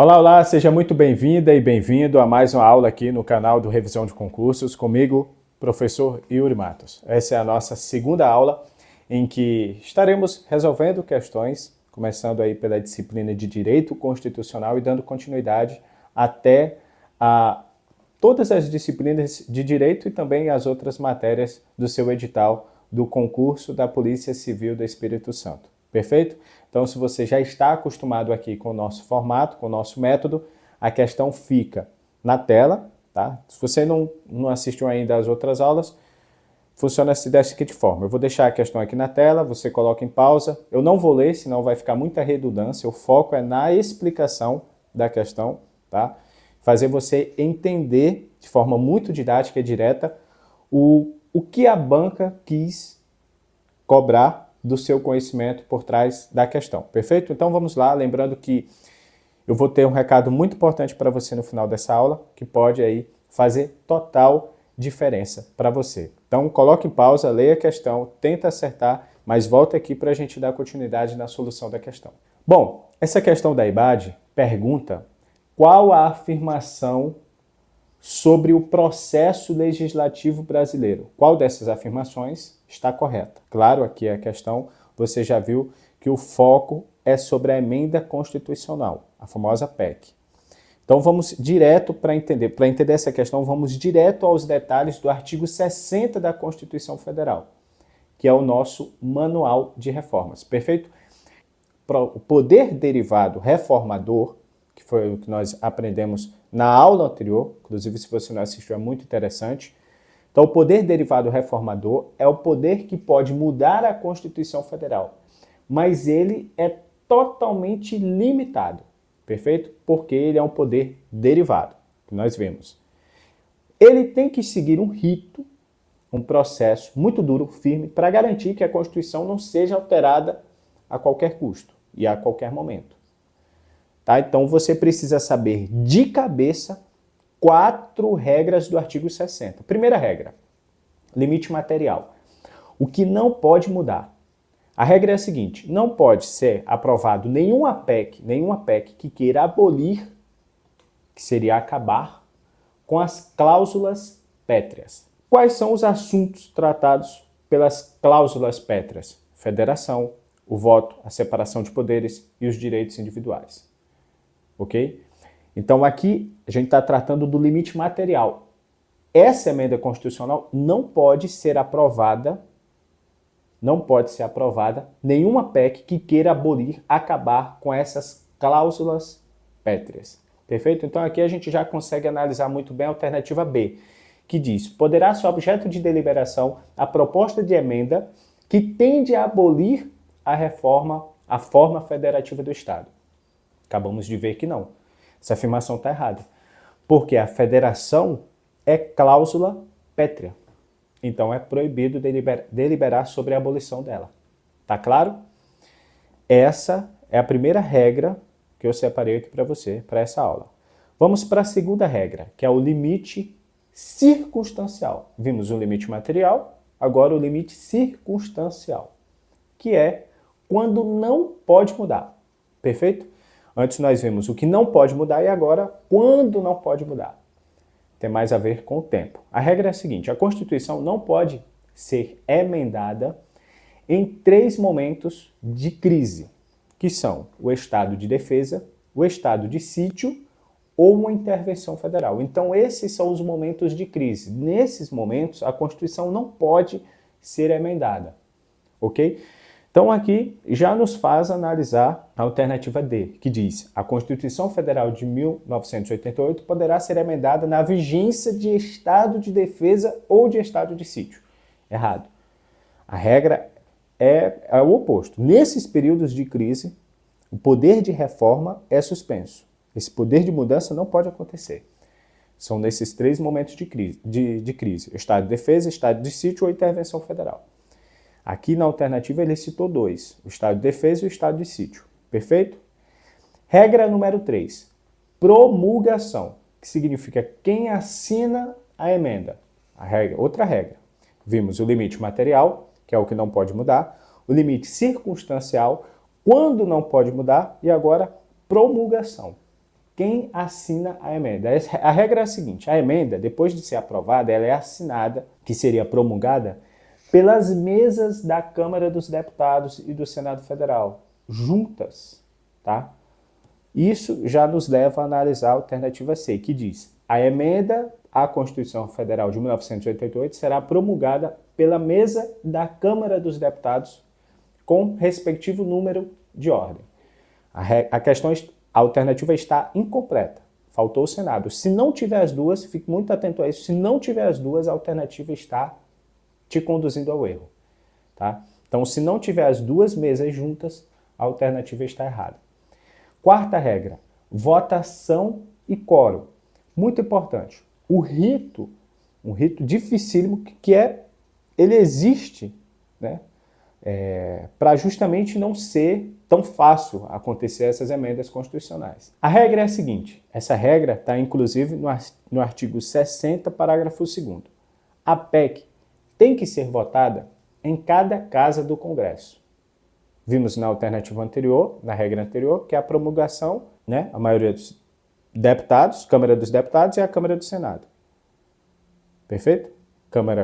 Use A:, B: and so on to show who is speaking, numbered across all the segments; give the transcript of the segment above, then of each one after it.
A: Olá, olá, seja muito bem-vinda e bem-vindo a mais uma aula aqui no canal do Revisão de Concursos, comigo, professor Yuri Matos. Essa é a nossa segunda aula em que estaremos resolvendo questões, começando aí pela disciplina de Direito Constitucional e dando continuidade até a todas as disciplinas de Direito e também as outras matérias do seu edital do concurso da Polícia Civil do Espírito Santo. Perfeito? Então, se você já está acostumado aqui com o nosso formato, com o nosso método, a questão fica na tela, tá? Se você não assistiu ainda às outras aulas, funciona da seguinte forma. Eu vou deixar a questão aqui na tela, você coloca em pausa. Eu não vou ler, senão vai ficar muita redundância. O foco é na explicação da questão, tá? Fazer você entender de forma muito didática e direta o que a banca quis cobrar do seu conhecimento por trás da questão, perfeito? Então vamos lá, lembrando que eu vou ter um recado muito importante para você no final dessa aula, que pode aí fazer total diferença para você. Então coloque em pausa, leia a questão, tenta acertar, mas volta aqui para a gente dar continuidade na solução da questão. Bom, essa questão da IBAD pergunta qual a afirmação sobre o processo legislativo brasileiro. Qual dessas afirmações está correta? Claro, aqui a questão, você já viu que o foco é sobre a emenda constitucional, a famosa PEC. Então vamos direto para entender essa questão, vamos direto aos detalhes do artigo 60 da Constituição Federal, que é o nosso manual de reformas, perfeito? O poder derivado reformador, que foi o que nós aprendemos na aula anterior, inclusive se você não assistiu é muito interessante. Então o poder derivado reformador é o poder que pode mudar a Constituição Federal, mas ele é totalmente limitado, perfeito? Porque ele é um poder derivado, que nós vemos. Ele tem que seguir um rito, um processo muito duro, firme, para garantir que a Constituição não seja alterada a qualquer custo e a qualquer momento. Tá? Então você precisa saber de cabeça 4 regras do artigo 60. Primeira regra, limite material. O que não pode mudar. A regra é a seguinte, não pode ser aprovado nenhuma PEC que queira abolir, que seria acabar, com as cláusulas pétreas. Quais são os assuntos tratados pelas cláusulas pétreas? Federação, o voto, a separação de poderes e os direitos individuais. Ok? Então aqui a gente está tratando do limite material. Essa emenda constitucional não pode ser aprovada nenhuma PEC que queira abolir, acabar com essas cláusulas pétreas. Perfeito? Então aqui a gente já consegue analisar muito bem a alternativa B, que diz, poderá ser objeto de deliberação a proposta de emenda que tende a abolir a forma federativa do Estado. Acabamos de ver que não. Essa afirmação está errada. Porque a federação é cláusula pétrea. Então é proibido deliberar sobre a abolição dela. Tá claro? Essa é a primeira regra que eu separei aqui para você, para essa aula. Vamos para a segunda regra, que é o limite circunstancial. Vimos o limite material, agora o limite circunstancial, que é quando não pode mudar. Perfeito? Antes nós vimos o que não pode mudar e agora quando não pode mudar. Tem mais a ver com o tempo. A regra é a seguinte, a Constituição não pode ser emendada em 3 momentos de crise, que são o estado de defesa, o estado de sítio ou uma intervenção federal. Então esses são os momentos de crise. Nesses momentos a Constituição não pode ser emendada, ok? Então aqui já nos faz analisar a alternativa D, que diz a Constituição Federal de 1988 poderá ser emendada na vigência de estado de defesa ou de estado de sítio. Errado. A regra é o oposto. Nesses períodos de crise, o poder de reforma é suspenso. Esse poder de mudança não pode acontecer. São nesses 3 momentos de crise. Estado de defesa, estado de sítio ou intervenção federal. Aqui na alternativa ele citou 2, o estado de defesa e o estado de sítio. Perfeito? Regra número 3, promulgação, que significa quem assina a emenda. Outra regra. Vimos o limite material, que é o que não pode mudar, o limite circunstancial, quando não pode mudar, e agora promulgação. quem assina a emenda. A regra é a seguinte, a emenda, depois de ser aprovada, ela é assinada, que seria promulgada, pelas mesas da Câmara dos Deputados e do Senado Federal, juntas, tá? Isso já nos leva a analisar a alternativa C, que diz: a emenda à Constituição Federal de 1988 será promulgada pela mesa da Câmara dos Deputados com respectivo número de ordem. A alternativa está incompleta. Faltou o Senado. Se não tiver as duas, fique muito atento a isso. Se não tiver as duas, a alternativa está te conduzindo ao erro. Tá? Então, se não tiver as duas mesas juntas, a alternativa está errada. Quarta regra, votação e quórum. Muito importante. O rito, um rito dificílimo ele existe, né? Para justamente não ser tão fácil acontecer essas emendas constitucionais. A regra é a seguinte, essa regra está inclusive no artigo 60, parágrafo 2º. A PEC tem que ser votada em cada casa do Congresso. Vimos na alternativa anterior, na regra anterior, que é a promulgação, né, a maioria dos deputados, Câmara dos Deputados e a Câmara do Senado. Perfeito?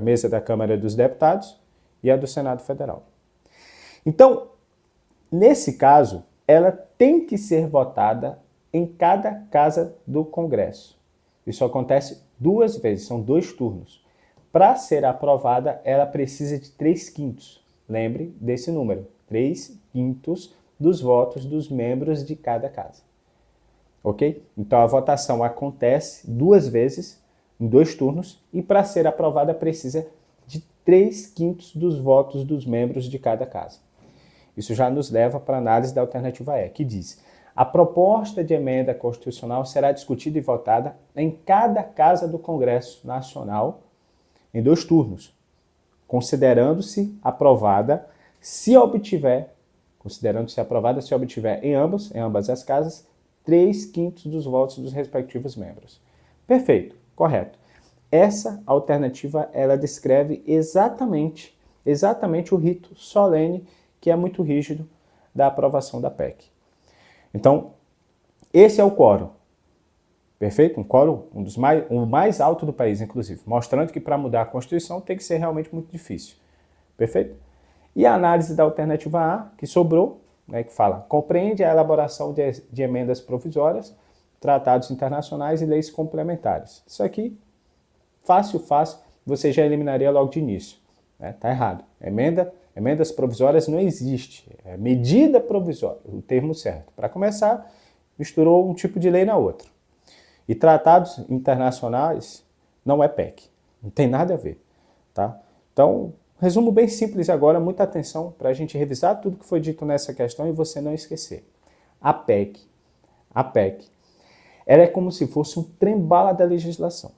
A: Mesa da Câmara dos Deputados e a do Senado Federal. Então, nesse caso, ela tem que ser votada em cada casa do Congresso. Isso acontece 2 vezes, são 2 turnos. Para ser aprovada, ela precisa de 3/5. Lembre desse número, 3/5 dos votos dos membros de cada casa. Ok? Então, a votação acontece 2 vezes, em 2 turnos, e para ser aprovada precisa de 3/5 dos votos dos membros de cada casa. Isso já nos leva para a análise da alternativa E, que diz: a proposta de emenda constitucional será discutida e votada em cada casa do Congresso Nacional em 2 turnos, considerando-se aprovada se obtiver em ambas as casas, 3/5 dos votos dos respectivos membros. Perfeito, correto. Essa alternativa, ela descreve exatamente o rito solene, que é muito rígido, da aprovação da PEC. Então, esse é o quórum. Perfeito? Um quórum, o mais alto do país, inclusive, mostrando que para mudar a Constituição tem que ser realmente muito difícil. Perfeito? E a análise da alternativa A, que sobrou, né, que fala, compreende a elaboração de emendas provisórias, tratados internacionais e leis complementares. Isso aqui, fácil, você já eliminaria logo de início. Né? Tá errado. Emendas provisórias não existe. É medida provisória, o termo certo. Para começar, misturou um tipo de lei na outra. E tratados internacionais não é PEC. Não tem nada a ver. Tá? Então, resumo bem simples agora, muita atenção para a gente revisar tudo que foi dito nessa questão e você não esquecer. A PEC, ela é como se fosse um trem-bala da legislação.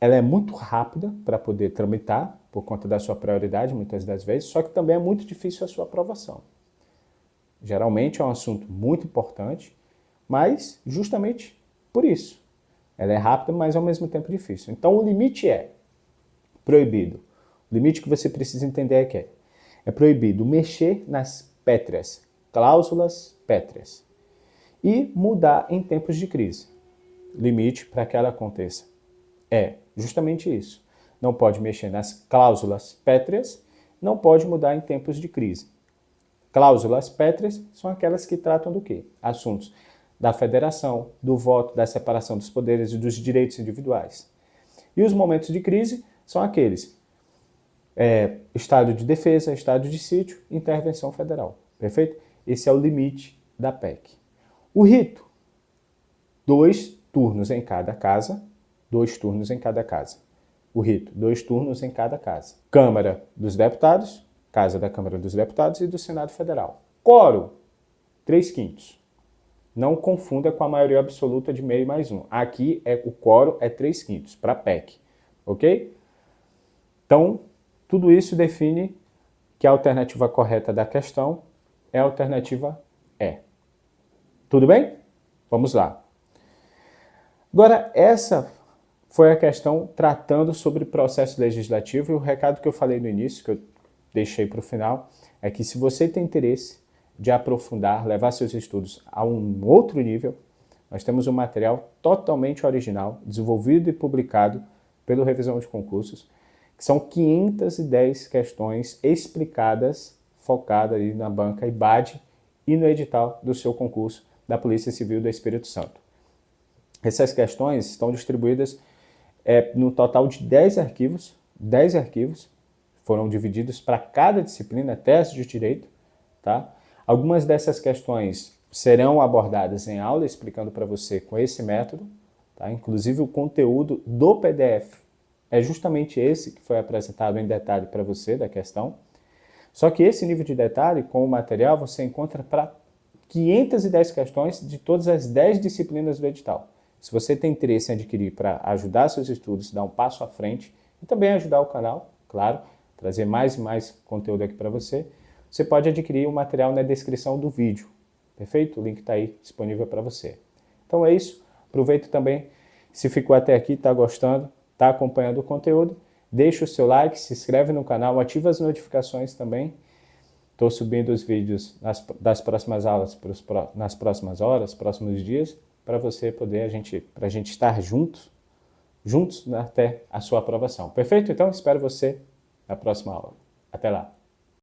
A: Ela é muito rápida para poder tramitar, por conta da sua prioridade, muitas das vezes, só que também é muito difícil a sua aprovação. Geralmente é um assunto muito importante, mas justamente por isso. Ela é rápida, mas ao mesmo tempo difícil. Então o limite é proibido. O limite que você precisa entender é que é proibido mexer nas pétreas, cláusulas pétreas, e mudar em tempos de crise. O limite para que ela aconteça é justamente isso. Não pode mexer nas cláusulas pétreas, não pode mudar em tempos de crise. Cláusulas pétreas são aquelas que tratam do quê? Assuntos da federação, do voto, da separação dos poderes e dos direitos individuais. E os momentos de crise são aqueles: estado de defesa, estado de sítio, intervenção federal. Perfeito? Esse é o limite da PEC. O rito: 2 turnos em cada casa. 2 turnos em cada casa. O rito: 2 turnos em cada casa. Câmara dos Deputados, casa da Câmara dos Deputados e do Senado Federal. Quórum: 3/5. Não confunda com a maioria absoluta de meio mais 1. Aqui o quórum é 3/5 para a PEC. Ok? Então, tudo isso define que a alternativa correta da questão é a alternativa E. Tudo bem? Vamos lá. Agora, essa foi a questão tratando sobre processo legislativo, e o recado que eu falei no início, que eu deixei para o final, é que se você tem interesse de aprofundar, levar seus estudos a um outro nível, Nós temos um material totalmente original, desenvolvido e publicado pelo Revisão de Concursos, que são 510 questões explicadas, focadas aí na banca IBAD e no edital do seu concurso da Polícia Civil do Espírito Santo. Essas questões estão distribuídas no total de 10 arquivos foram divididos para cada disciplina, teste de direito, tá? Algumas dessas questões serão abordadas em aula, explicando para você com esse método, tá? Inclusive o conteúdo do PDF é justamente esse que foi apresentado em detalhe para você da questão. Só que esse nível de detalhe com o material você encontra para 510 questões de todas as 10 disciplinas do edital. Se você tem interesse em adquirir para ajudar seus estudos, dar um passo à frente e também ajudar o canal, claro, trazer mais e mais conteúdo aqui para você, você pode adquirir o material na descrição do vídeo. Perfeito? O link está aí disponível para você. Então é isso. Aproveita também, se ficou até aqui, está gostando, está acompanhando o conteúdo, deixa o seu like, se inscreve no canal, ativa as notificações também. Estou subindo os vídeos das próximas aulas nas próximas horas, próximos dias, para você poder, para a gente estar juntos até a sua aprovação. Perfeito? Então, espero você na próxima aula. Até lá!